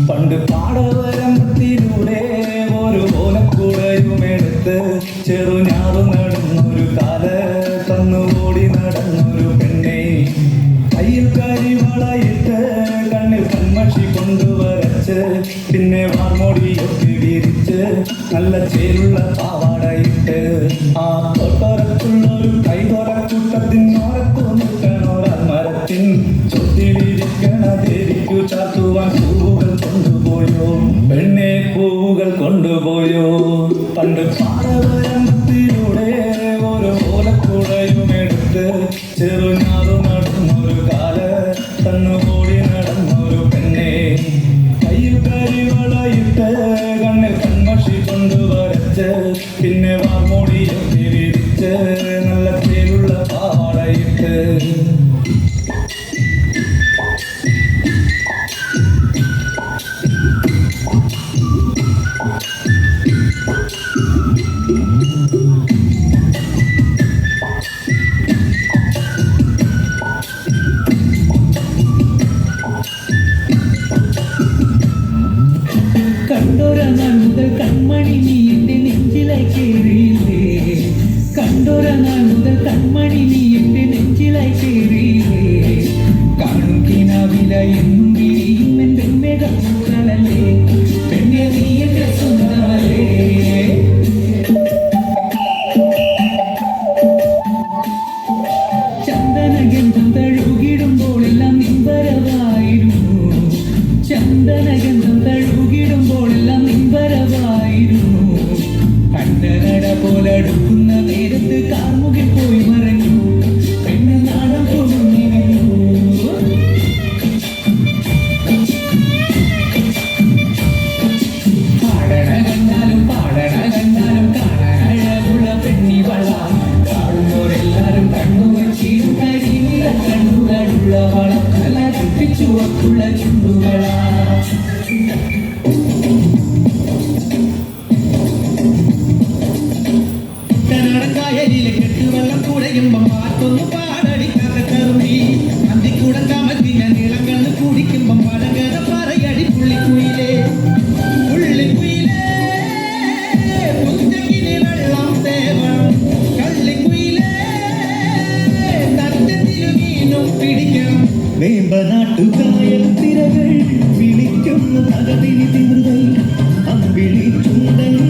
പണ്ട് പാടവരമ്പത്തിലൂടെ ഒരു ഓലക്കുടയുമെടുത്ത് ചെറുഞാറു നടന്നൊരു കാല തന്നുകൂടി നടന്നൊരു പെണ്ണെ കയ്യിൽ കരിവളയിട്ട് കണ്ണിൽ കൺമഷി കൊണ്ടുവരച്ച് പിന്നെ വാർമോടിയൊക്കെ വിരിച്ച് നല്ല ചേലുള്ള പാവാടയിട്ട് ആ തൊട്ടൊരത്തുള്ളൊരു കൈതൊരക്കൂട്ടത്തിനോരത്തു നിൽക്കണോരാ മരത്തിൻ ചൊട്ടിലിരിക്കണ ദേവിക്കു ചാത്തുവാൻ പൂവുകൾ കൊണ്ടുപോയോ പെണ്ണെ പൂവുകൾ കൊണ്ടുപോയോ പണ്ട് പാടവരമ്പത്തിലൂടെ ഒരു ഓലക്കുടയുമെടുത്ത് ചെറുഞാറു നടന്നൊരു കാല തന്നുകൂടി നടന്നൊരു പെണ്ണെ കയ്യിൽ കരിവളയിട്ട് കണ്ണിൽ കൺമഷി കൊണ്ടുവരച്ച് പിന്നെ വാർമോടിയൊക്കെ വിരിച്ച് നല്ല തേലുള്ള പാവാടയിട്ട് കണ്ടൊരനാൾ മുതൽ കൺമണി നീ എന്റെ നെഞ്ചിലായി കേറിയില്ലേ കണ്ടൊരനാൾ മുതൽ കൺമണി നീ എന്റെ നെഞ്ചിലായി കേറിയില്ലേ കാണും കിനാവില എന്നും വിരിയും എന്റെ മേഘപ്പൂക്കളല്ലേ പെണ്ണെ നീ എന്റെ സ്വന്തമല്ലേ ചന്ദനഗന്ധം തഴുകിടുമ്പോൾ എല്ലാം നിൻവരവായിരുന്നു ചന്ദനഗന്ധം തഴുകിടുമ്പോൾ എല്ലാം നിൻവരവായിരുന്നു കണ്ടനട പോലടുക്കുന്ന നേരത്ത് കാർമുകിൽ പോയി മറഞ്ഞു പെണ്ണ് നാടം പൊളിഞ്ഞിരുന്നു പാടണ കണ്ടാലും കാണാൻ അഴകുള്ള പെണ്ണിവള കാണുന്നവരെല്ലാരും കണ്ണുവച്ചിടും കരിനില കണ്ണുകളുള്ള വളം നല്ല ചുവപ്പുള്ള ചുണ്ടുകളാ കർണാടകായലിലെ കെട്ടുവെള്ളം കുടയുമ്പം പാട്ടൊന്നു പാടടിക്കാത്ത കറുതി അന്തിക്കൂടം കമത്തി ഞാൻ നീളം കണ്ണ് കുടിക്കുമ്പം പഴകര പറയടി പുള്ളിക്കുയിലേ പുള്ളിക്കുയിലേ പുത്തകിനി വെള്ളം തേവണം കള്ളിക്കുയിലേ തട്ടത്തിനു മീനും പിടിക്കണം വേമ്പനാട്ടുകായൽ തിരകൾ വിളിക്കുന്ന തകതിനി തിമൃതൽ അമ്പിളി ചുണ്ടൻ